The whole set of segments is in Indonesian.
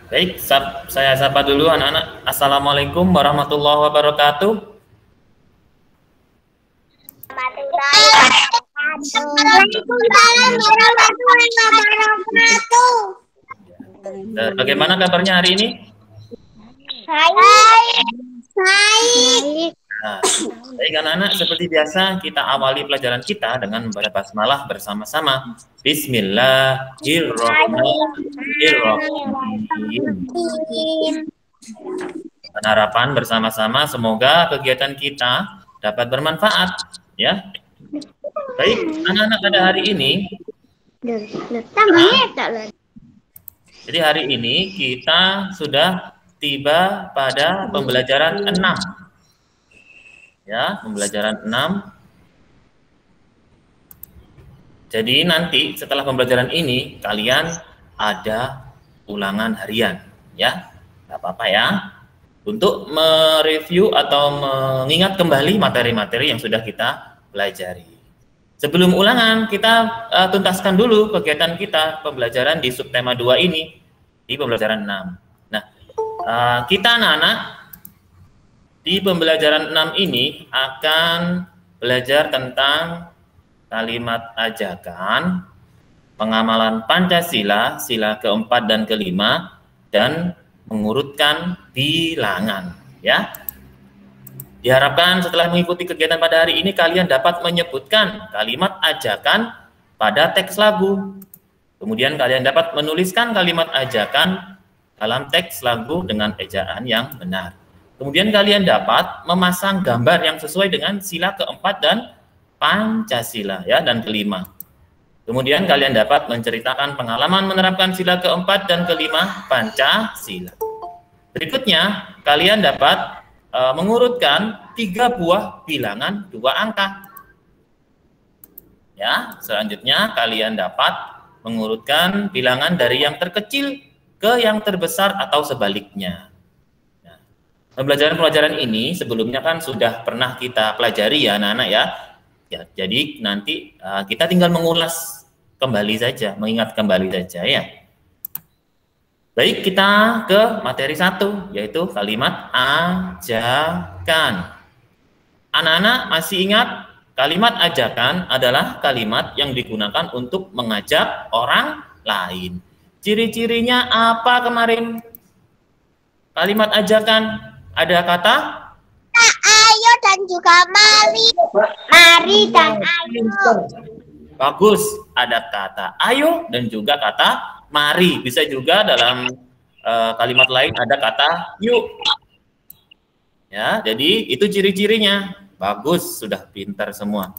Baik, saya sapa dulu anak-anak. Assalamualaikum warahmatullahi wabarakatuh. Waalaikumsalam warahmatullahi wabarakatuh. Bagaimana kabarnya hari ini? Baik. Nah, baik anak-anak, seperti biasa kita awali pelajaran kita dengan membaca basmalah bersama-sama. Bismillahirrahmanirrahim. Dan harapan bersama-sama semoga kegiatan kita dapat bermanfaat, ya. Baik, anak-anak pada hari ini. Jadi hari ini kita sudah tiba pada pembelajaran 6. Ya, pembelajaran 6. Jadi nanti setelah pembelajaran ini kalian ada ulangan harian, ya. Nggak apa-apa ya. Untuk mereview atau mengingat kembali materi-materi yang sudah kita pelajari. Sebelum ulangan, kita tuntaskan dulu kegiatan kita pembelajaran di subtema 2 ini di pembelajaran 6. Nah, kita anak-anak di pembelajaran 6 ini akan belajar tentang kalimat ajakan, pengamalan Pancasila, sila keempat dan kelima, dan mengurutkan bilangan. Ya, diharapkan setelah mengikuti kegiatan pada hari ini kalian dapat menyebutkan kalimat ajakan pada teks lagu. Kemudian kalian dapat menuliskan kalimat ajakan dalam teks lagu dengan ejaan yang benar. Kemudian kalian dapat memasang gambar yang sesuai dengan sila keempat dan Pancasila, ya, dan kelima. Kemudian kalian dapat menceritakan pengalaman menerapkan sila keempat dan kelima Pancasila. Berikutnya, kalian dapat mengurutkan 3 buah bilangan 2 angka. Ya, selanjutnya kalian dapat mengurutkan bilangan dari yang terkecil ke yang terbesar atau sebaliknya. Pembelajaran-pelajaran ini sebelumnya kan sudah pernah kita pelajari ya anak-anak ya. Ya, jadi nanti kita tinggal mengulas kembali saja, mengingat kembali saja ya. Baik, kita ke materi 1 yaitu kalimat ajakan. Anak-anak masih ingat kalimat ajakan adalah kalimat yang digunakan untuk mengajak orang lain. Ciri-cirinya apa kemarin? Kalimat ajakan ada kata Ayo dan juga mari. Mari dan ayo. Bagus, ada kata ayo dan juga kata mari. Bisa juga dalam kalimat lain ada kata yuk. Ya, jadi itu ciri-cirinya. Bagus, sudah pintar semua.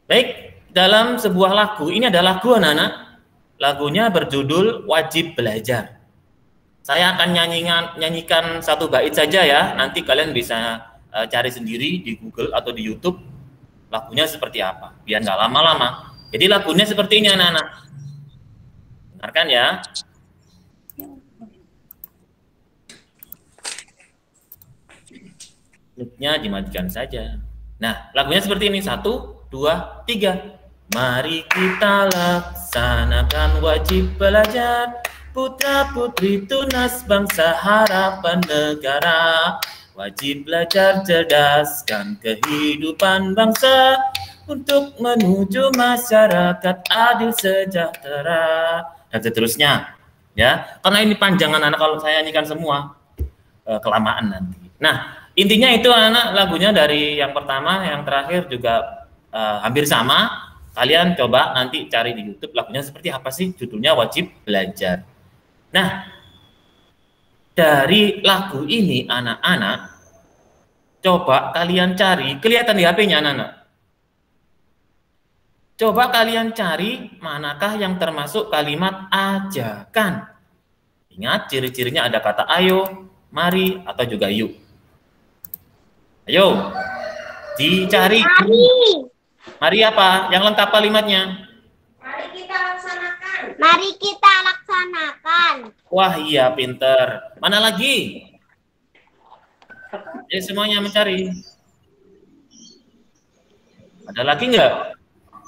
Baik, dalam sebuah lagu, ini ada lagu anak-anak. Lagunya berjudul Wajib Belajar. Saya akan nyanyikan 1 bait saja ya. Nanti kalian bisa cari sendiri di Google atau di YouTube lagunya seperti apa. Biar nggak lama-lama. Jadi lagunya seperti ini anak-anak. Dengarkan ya. Mic-nya dimajukan saja. Nah, lagunya seperti ini. 1, 2, 3. Mari kita laksanakan wajib belajar. Putra-putri tunas bangsa harapan negara. Wajib belajar cerdaskan kehidupan bangsa untuk menuju masyarakat adil sejahtera. Dan seterusnya. Ya, karena ini panjang anak-anak kalau saya nyanyikan semua kelamaan nanti. Nah, intinya itu anak lagunya dari yang pertama, yang terakhir juga hampir sama. Kalian coba nanti cari di YouTube lagunya seperti apa sih, judulnya Wajib Belajar. Nah, dari lagu ini anak-anak coba kalian cari, kelihatan di HP-nya anak-anak. Coba kalian cari manakah yang termasuk kalimat ajakan. Ingat ciri-cirinya ada kata ayo, mari, atau juga yuk. Ayo, dicari. Mari apa? Yang lengkap kalimatnya. Mari kita laksanakan. Mari kita laksanakan. Wah iya, pinter. Mana lagi? Jadi semuanya mencari. Ada lagi nggak?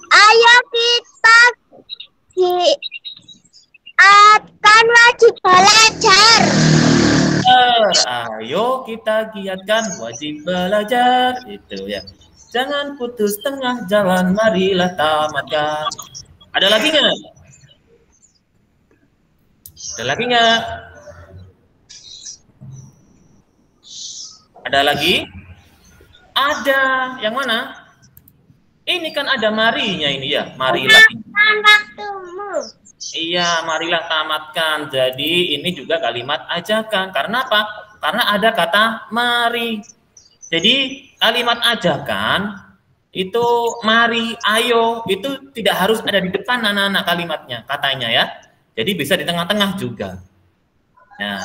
Ayo kita wajib belajar. Ayo kita giatkan wajib belajar itu ya. Jangan putus tengah jalan, marilah tamatkan. Ada lagi nggak? Ada lagi nggak? Ada lagi? Ada. Yang mana? Ini kan ada marinya ini ya. Marilah. Waktumu. Iya, marilah tamatkan. Jadi ini juga kalimat ajakan. Karena apa? Karena ada kata mari. Jadi kalimat ajakan itu mari, ayo, itu tidak harus ada di depan anak-anak kalimatnya, katanya ya. Jadi bisa di tengah-tengah juga. Nah,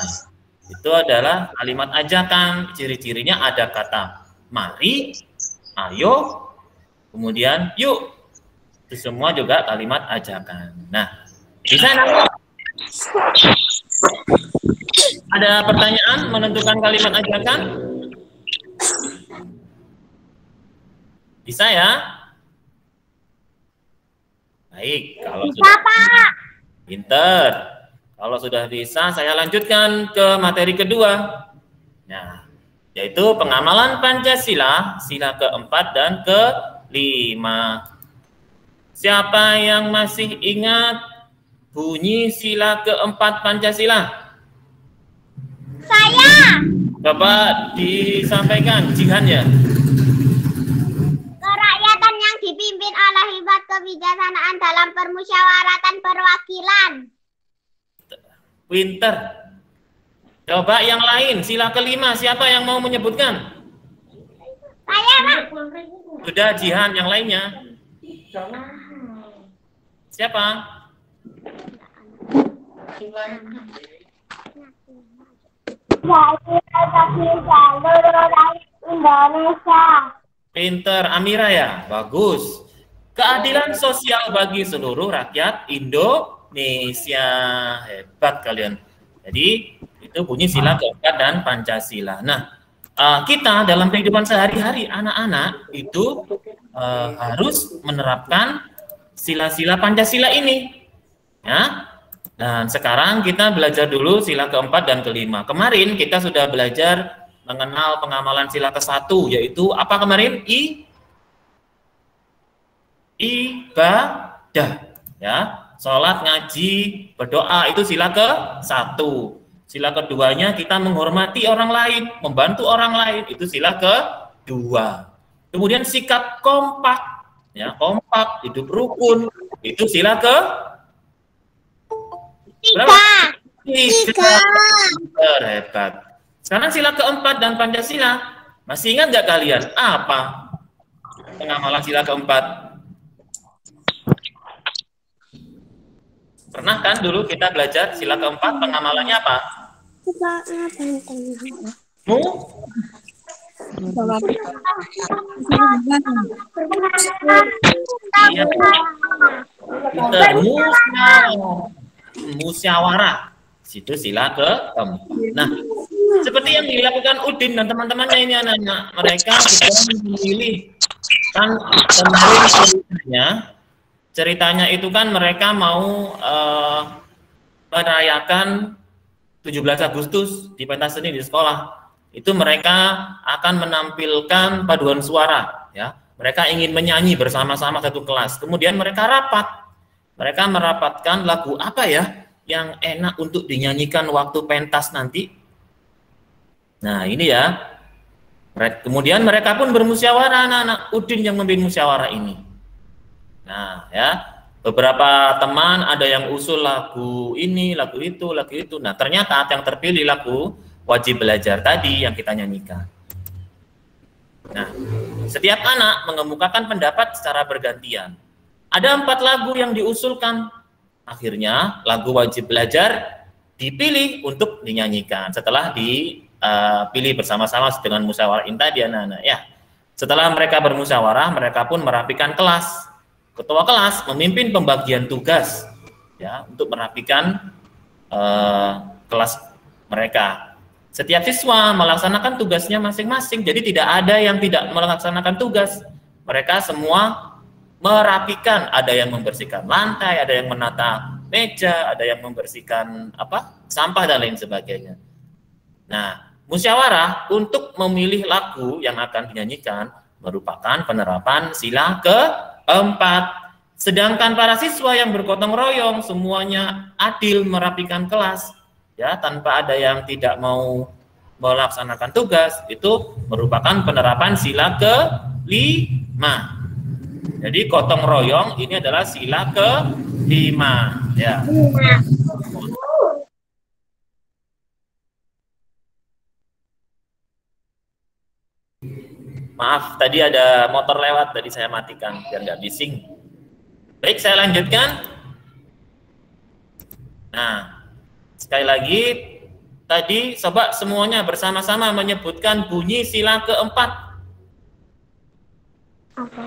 itu adalah kalimat ajakan. Ciri-cirinya ada kata mari, ayo, kemudian yuk. Itu semua juga kalimat ajakan. Nah, bisa nanti ada pertanyaan menentukan kalimat ajakan? Bisa ya? Baik, kalau sudah pinter. Kalau sudah bisa, saya lanjutkan ke materi kedua. Nah, yaitu pengamalan Pancasila, sila keempat dan kelima. Siapa yang masih ingat bunyi sila keempat Pancasila? Saya. Coba disampaikan, Jihan ya. Kerakyatan yang dipimpin oleh hikmat kebijaksanaan dalam permusyawaratan perwakilan. Pinter. Coba yang lain, sila kelima, siapa yang mau menyebutkan? Saya, Pak. Sudah, Jihan, yang lainnya. Siapa? Indonesia. Pinter, Amira ya? Bagus. Keadilan sosial bagi seluruh rakyat Indonesia. Hebat kalian. Jadi, itu bunyi sila keempat dan Pancasila. Nah, kita dalam kehidupan sehari-hari, anak-anak itu harus menerapkan sila-sila Pancasila ini. Ya. Dan sekarang kita belajar dulu sila keempat dan kelima. Kemarin kita sudah belajar mengenal pengamalan sila ke-1, yaitu apa kemarin? Ibadah. Ya, sholat, ngaji, berdoa, itu sila ke-1. Sila keduanya kita menghormati orang lain, membantu orang lain, itu sila ke-2. Kemudian sikap kompak, ya, kompak, hidup rukun, itu sila Tiga. Hebat. Sekarang sila keempat dan Pancasila. Masih ingat nggak kalian? Apa pengamalan sila keempat? Pernah kan dulu kita belajar sila keempat, pengamalannya apa? Musyawarah. Situ sila keempat. Nah, seperti yang dilakukan Udin dan teman-temannya ini anak-anak, mereka sudah memilih kan kemarin ceritanya itu kan mereka mau merayakan 17 Agustus di pentas seni di sekolah. Itu mereka akan menampilkan paduan suara, ya. Mereka ingin menyanyi bersama-sama satu kelas. Kemudian mereka rapat. Mereka merapatkan lagu apa ya yang enak untuk dinyanyikan waktu pentas nanti. Nah, ini ya. Kemudian mereka pun bermusyawarah, anak-anak. Udin yang memimpin musyawarah ini. Nah, ya. Beberapa teman ada yang usul lagu ini, lagu itu, lagu itu. Nah, ternyata yang terpilih lagu wajib belajar tadi yang kita nyanyikan. Nah, setiap anak mengemukakan pendapat secara bergantian. Ada 4 lagu yang diusulkan. Akhirnya lagu wajib belajar dipilih untuk dinyanyikan setelah dipilih bersama-sama dengan musyawarah tadi anak-anak ya. Setelah mereka bermusyawarah, mereka pun merapikan kelas. Ketua kelas memimpin pembagian tugas ya untuk merapikan kelas mereka. Setiap siswa melaksanakan tugasnya masing-masing. Jadi tidak ada yang tidak melaksanakan tugas. Mereka semua merapikan, ada yang membersihkan lantai, ada yang menata meja, ada yang membersihkan sampah dan lain sebagainya. Nah, musyawarah untuk memilih lagu yang akan dinyanyikan merupakan penerapan sila keempat. Sedangkan para siswa yang bergotong royong semuanya adil merapikan kelas, ya, tanpa ada yang tidak mau melaksanakan tugas, itu merupakan penerapan sila kelima. Jadi gotong royong ini adalah sila kelima, ya. Maaf, tadi ada motor lewat, tadi saya matikan biar nggak bising. Baik, saya lanjutkan. Nah, sekali lagi, tadi coba semuanya bersama-sama menyebutkan bunyi sila keempat. Apa?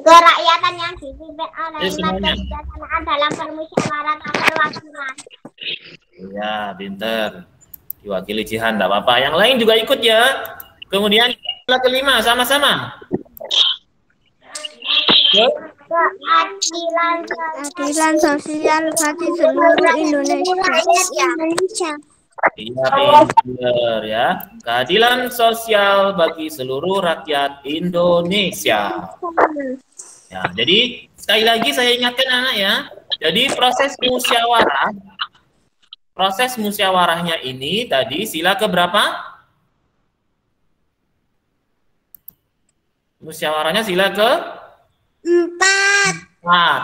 Kerakyatan yang dipimpin oleh umat kebijaksanaan dalam permusyawaratan perwakilan. Iya, pinter. Diwakili Jihan, enggak apa-apa. Yang lain juga ikut ya. Kemudian sila kelima sama-sama. Keadilan sosial bagi seluruh Indonesia. Iya, pinter ya. Keadilan sosial bagi seluruh rakyat Indonesia. Ya, jadi sekali lagi saya ingatkan anak ya. Jadi proses musyawarahnya ini tadi sila keberapa? Musyawarahnya sila ke-4.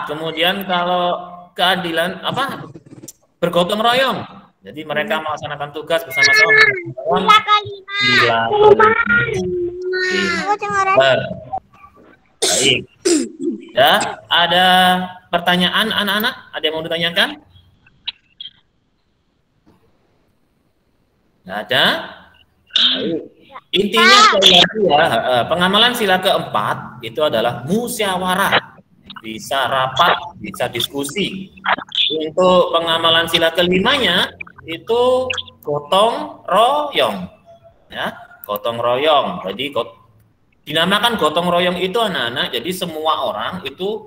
Kemudian kalau keadilan bergotong royong. Jadi mereka melaksanakan tugas bersama-sama. Sila ke-5. Baik. Ya, ada pertanyaan anak-anak? Ada yang mau ditanyakan? Nggak ada? Baik. Intinya sekali lagi ya, pengamalan sila keempat itu adalah musyawarah, bisa rapat, bisa diskusi. Untuk pengamalan sila kelimanya itu gotong royong, ya, gotong royong. Jadi dinamakan gotong royong itu anak-anak. Jadi semua orang itu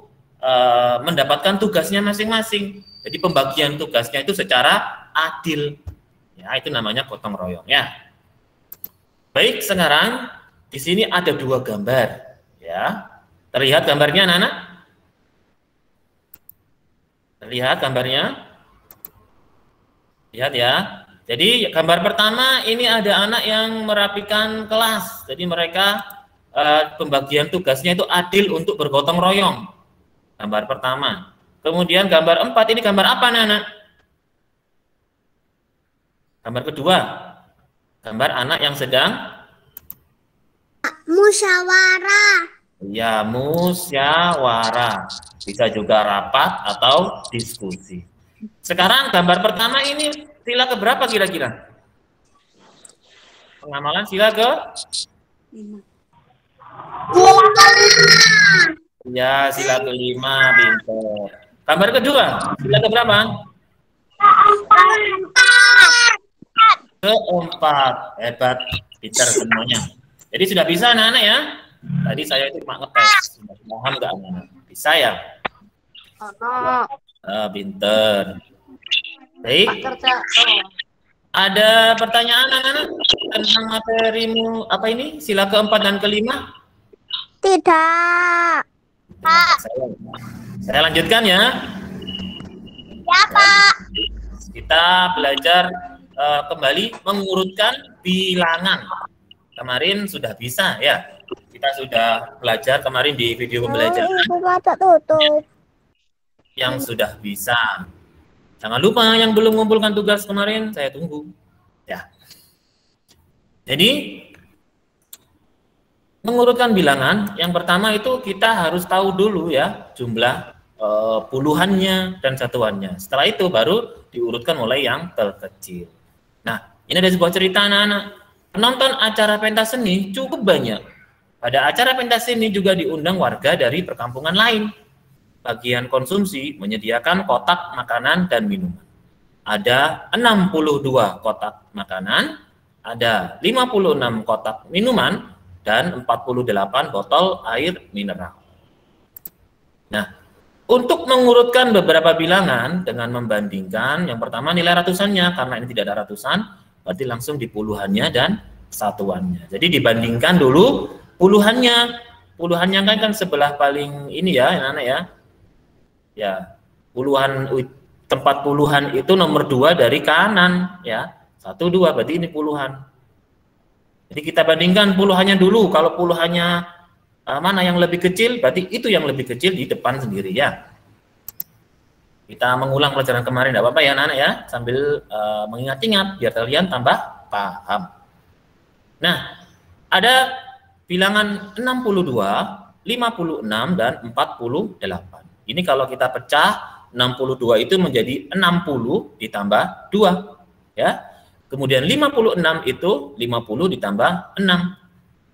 mendapatkan tugasnya masing-masing. Jadi pembagian tugasnya itu secara adil. Ya, itu namanya gotong royong ya. Baik, sekarang di sini ada 2 gambar, ya. Terlihat gambarnya, anak-anak? Terlihat gambarnya? Lihat ya. Jadi gambar pertama ini ada anak yang merapikan kelas. Jadi mereka pembagian tugasnya itu adil untuk bergotong royong. Gambar pertama. Kemudian gambar 4 ini gambar apa, anak-anak? Gambar kedua. Gambar anak yang sedang musyawarah. Ya, musyawarah. Bisa juga rapat atau diskusi. Sekarang gambar pertama ini sila keberapa kira-kira? Pengamalan sila ke-5. Ya, sila ke-5, pintar. Gambar kedua, sila keberapa? Ke-4. Hebat, pintar semuanya. Jadi sudah bisa anak-anak ya. Tadi saya itu cuma ngetes. Paham nggak anak-anak? Bisa ya? Pintar. Baik. Ada pertanyaan anak-anak tentang materimu apa ini? Sila ke-4 dan ke-5? Tidak. Saya lanjutkan ya. Ya, Pak. Kita belajar kembali mengurutkan bilangan. Kemarin sudah bisa ya. Kita sudah belajar kemarin di video pembelajaran. Yang sudah bisa. Jangan lupa yang belum mengumpulkan tugas kemarin, saya tunggu. Ya. Jadi mengurutkan bilangan, yang pertama itu kita harus tahu dulu ya jumlah puluhannya dan satuannya. Setelah itu baru diurutkan mulai yang terkecil. Nah, ini ada sebuah cerita anak-anak. Penonton acara pentas seni cukup banyak. Pada acara pentas seni juga diundang warga dari perkampungan lain. Bagian konsumsi menyediakan kotak makanan dan minuman. Ada 62 kotak makanan, ada 56 kotak minuman, dan 48 botol air mineral. Nah, untuk mengurutkan beberapa bilangan dengan membandingkan, yang pertama nilai ratusannya, karena ini tidak ada ratusan, berarti langsung di puluhannya dan satuannya. Jadi dibandingkan dulu puluhannya. Puluhannya kan sebelah paling ini ya, anak ya. Ya, puluhan, tempat puluhan itu nomor 2 dari kanan ya. 1, 2 berarti ini puluhan. Jadi kita bandingkan puluhannya dulu. Kalau puluhannya mana yang lebih kecil, berarti itu yang lebih kecil di depan sendiri ya. Kita mengulang pelajaran kemarin, tidak apa-apa ya anak-anak ya, sambil mengingat-ingat biar kalian tambah paham. Nah, ada bilangan 62, 56, dan 48. Ini kalau kita pecah, 62 itu menjadi 60 ditambah 2. Ya. Kemudian 56 itu 50 ditambah 6.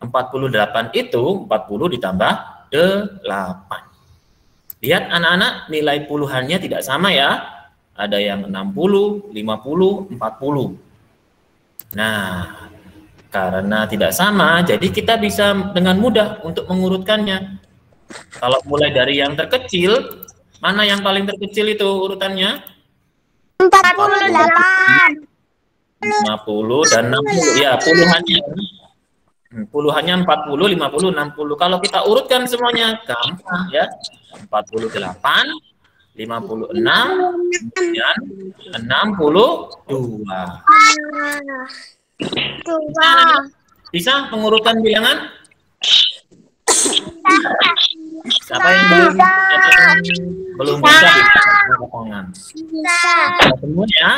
48 itu 40 ditambah 8. Lihat anak-anak, nilai puluhannya tidak sama ya. Ada yang 60, 50, 40. Nah, karena tidak sama, jadi kita bisa dengan mudah untuk mengurutkannya. Kalau mulai dari yang terkecil, mana yang paling terkecil itu urutannya? 48. 50 dan 60. Ya, puluhannya. Puluhannya 40, 50, 60. Kalau kita urutkan semuanya, gampang ya. 48, 56, dan 62. Bisa pengurutan bilangan? Siapa yang belum bisa tangan? Semua ya.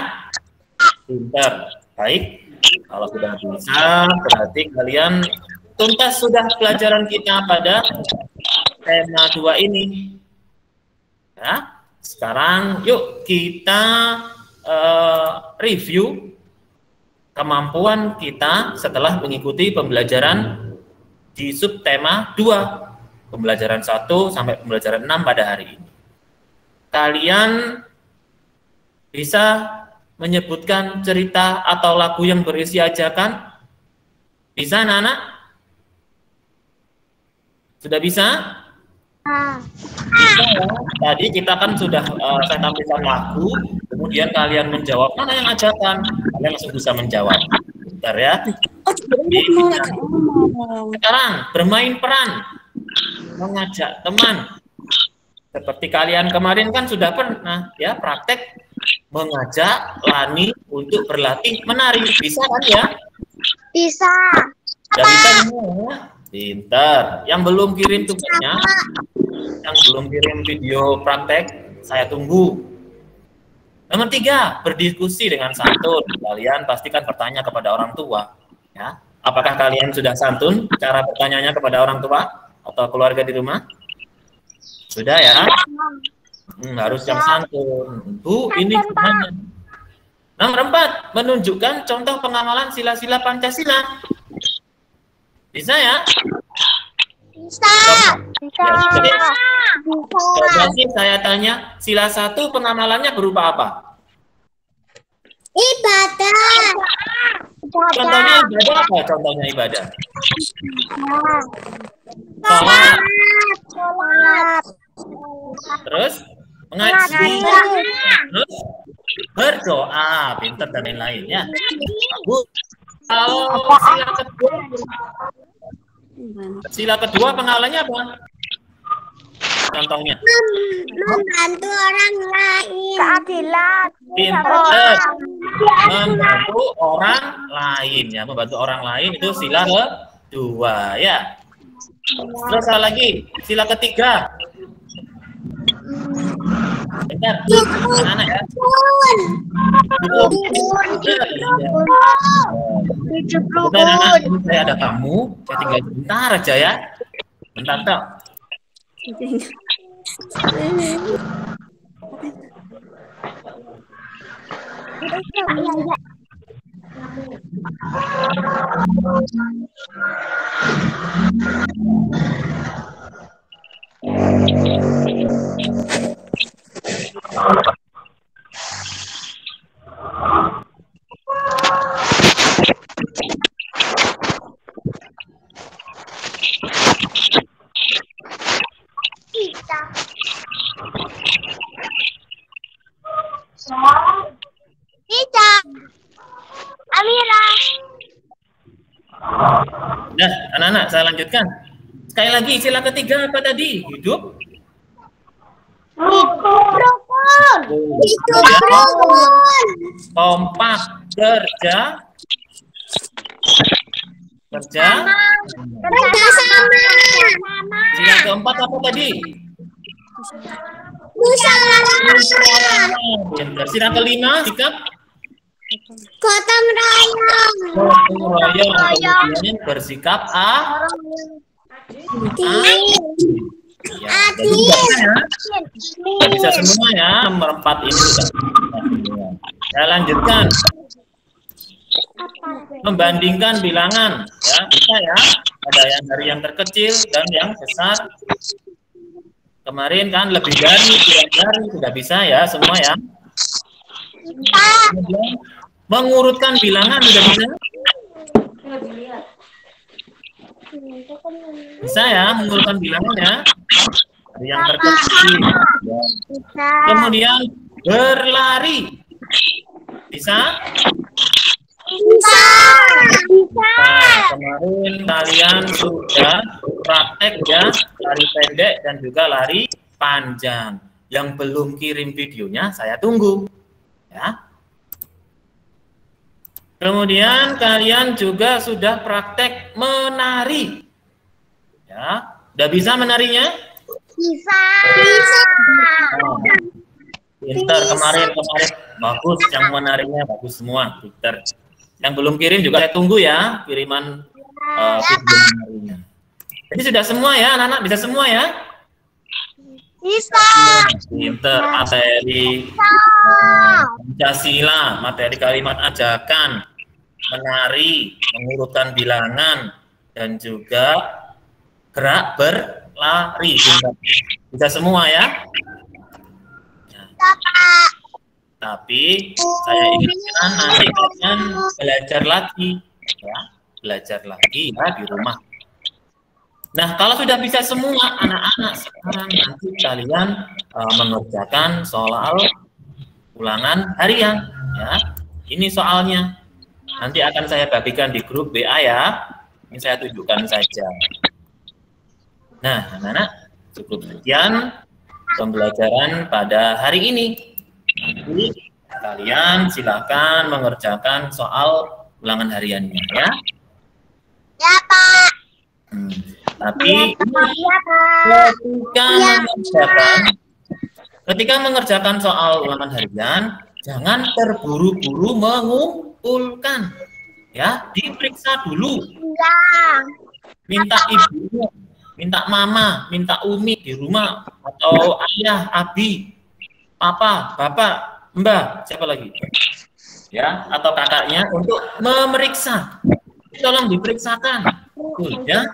Pintar. Baik. Kalau sudah bisa, berarti kalian tuntas sudah pelajaran kita pada tema 2 ini. Ya. Sekarang yuk kita review kemampuan kita setelah mengikuti pembelajaran di subtema 2, pembelajaran 1 sampai pembelajaran 6 pada hari ini. Kalian bisa menyebutkan cerita atau lagu yang berisi ajakan? Bisa anak-anak? Sudah bisa? Bisa ya. Tadi kita kan sudah saya tampilkan lagu, kemudian kalian menjawab mana yang ajakan, kalian langsung bisa menjawab. Bentar ya. Sekarang bermain peran, mengajak teman. Seperti kalian kemarin kan sudah pernah ya praktek mengajak Lani untuk berlatih menari. Bisa kan ya? Bisa. Sudah bisa semua. Pintar. Yang belum kirim tugasnya, yang belum kirim video praktek, saya tunggu. Nomor 3, berdiskusi dengan santun. Kalian pastikan bertanya kepada orang tua. Ya, apakah kalian sudah santun cara bertanyanya kepada orang tua atau keluarga di rumah? Sudah ya? Harus yang santun. Bu, ini gimana? Nomor 4, menunjukkan contoh pengamalan sila-sila Pancasila. Bisa ya? Bisa. Coba sih saya tanya, sila 1 pengamalannya berupa apa? Ibadah. Contohnya ibadah apa? Contohnya ibadah. Sholat. Terus mengaji. Terus berdoa, pintar dan lain-lain ya. Bu, kalau sila kedua pengamalannya apa? Contohnya Membantu orang lain. Keadilan. pintar membantu orang lain ya, membantu orang lain itu sila kedua ya. Terus apa lagi? Sila ketiga. Bentar, anak-anak ya. Bentar, anak, ini saya ada tamu, saya tinggal sebentar aja ya. Bentar, Tok. Tidak. Amira. Nah, anak-anak, saya lanjutkan. Sekali lagi, istilah ketiga apa tadi? Hidup? Rukun. Hidup rukun. Kompak, kerja Kerjasama. Istilah keempat apa tadi? Musyawarah. Istilah kelima, sikap Gotong royong. gotong royong. Kemudian bersikap ya, jadi bisa semua ya, nomor 4 ini sudah. Saya lanjutkan. Membandingkan bilangan, ya bisa ya. Ada yang dari yang terkecil dan yang besar. Kemarin kan lebih dari, kurang dari, sudah bisa ya semua ya. Kemudian, mengurutkan bilangan sudah bisa. Bisa ya, mengurutkan bilangan ya. Dari yang terkecil. Ya. Kemudian berlari. Bisa? Bisa. Nah, kemarin kalian sudah praktek ya, lari pendek dan juga lari panjang. Yang belum kirim videonya, saya tunggu. Ya. Kemudian kalian juga sudah praktek menari. Ya, udah bisa menarinya? Bisa. Bisa. Pinter kemarin bagus, yang menarinya bagus semua, pinter. Yang belum kirim juga saya tunggu ya kiriman video menarinya. Jadi sudah semua ya anak-anak, bisa semua ya? Bisa. Pinter, materi Pancasila, materi kalimat ajakan, menari, mengurutkan bilangan, dan juga gerak berlari. Bisa semua ya? Tapi saya ingatkan nanti kalian belajar lagi, ya, belajar lagi ya di rumah. Nah, kalau sudah bisa semua anak-anak sekarang nanti kalian mengerjakan soal ulangan harian, ya. Ini soalnya nanti akan saya bagikan di grup WA ya. Ini saya tunjukkan saja. Nah, anak-anak cukup sekian pembelajaran pada hari ini. Jadi, kalian silakan mengerjakan soal ulangan hariannya ya. Ya, Pak. Tapi ketika mengerjakan soal ulangan harian, jangan terburu-buru mengumpulkan. Ya, diperiksa dulu. Minta ibu, minta mama, minta umi di rumah, atau ayah, abi, papa, bapak, mbak, siapa lagi? Ya, atau kakaknya untuk memeriksa. Tolong diperiksakan. Ya.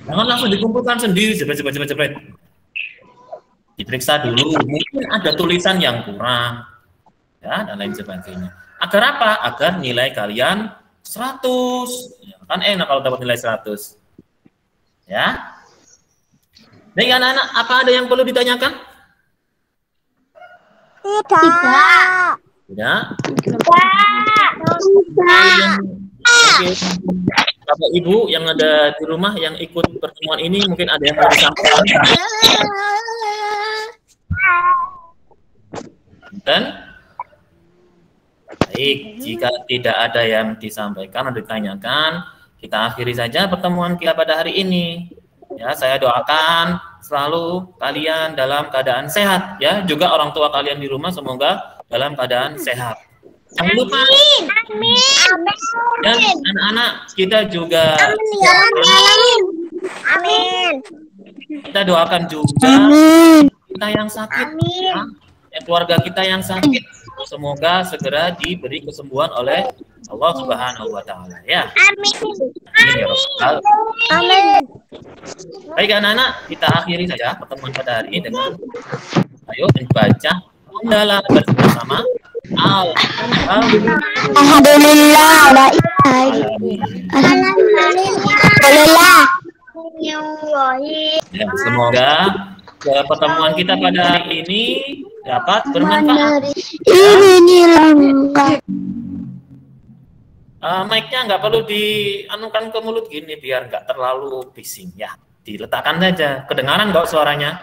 Jangan langsung dikumpulkan sendiri, jepret. Diperiksa dulu, mungkin ada tulisan yang kurang. Ya, dan lain sebagainya. Agar apa? Agar nilai kalian 100. Ya, kan enak kalau dapat nilai 100. Ya. Baik anak-anak, apa ada yang perlu ditanyakan? Tidak. Tidak. Oke. Bapak Ibu yang ada di rumah yang ikut pertemuan ini mungkin ada yang mau disampaikan. Dan baik, jika tidak ada yang disampaikan atau ditanyakan, kita akhiri saja pertemuan kita pada hari ini. Ya, saya doakan selalu kalian dalam keadaan sehat ya, juga orang tua kalian di rumah semoga dalam keadaan sehat. Jangan lupa. Dan anak-anak kita juga Amin. kita doakan juga kita yang sakit, ya, keluarga kita yang sakit, semoga segera diberi kesembuhan oleh Allah Subhanahu wa Ta'ala. Ya. Amin. Baik anak-anak, kita akhiri saja pertemuan pada hari ini dengan ayo membaca dalam bersama. Alhamdulillah. Alhamdulillah. Ya, semoga pertemuan kita pada hari ini dapat bermanfaat. Ini lengkap. Mic-nya nggak perlu dianukan ke mulut gini biar nggak terlalu bising ya. Diletakkan saja. Kedengaran nggak suaranya?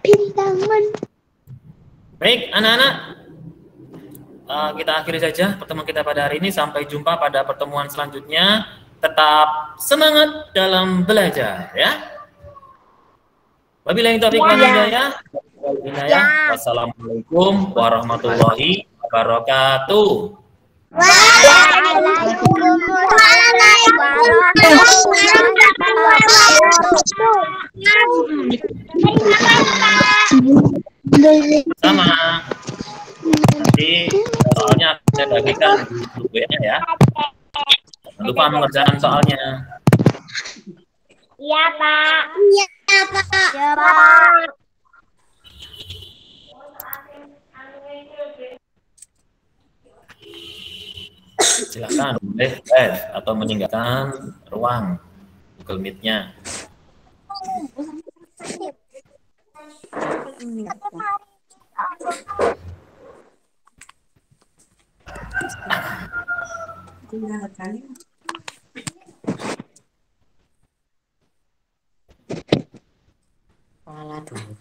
Pintangan. Baik, anak-anak. Kita akhiri saja pertemuan kita pada hari ini. Sampai jumpa pada pertemuan selanjutnya. Tetap semangat dalam belajar ya. Wabillahi taufiq wal hidayah. Wassalamualaikum warahmatullahi wabarakatuh. Waalaikumsalam warahmatullahi wabarakatuh. Sama. Nanti soalnya saya bagikan di grup WA ya. Jangan lupa mengerjakan soalnya. Iya, Pak. Iya, Pak. Iya, Pak. Silakan boleh live atau meninggalkan ruang Google Meet-nya. Salah dulu.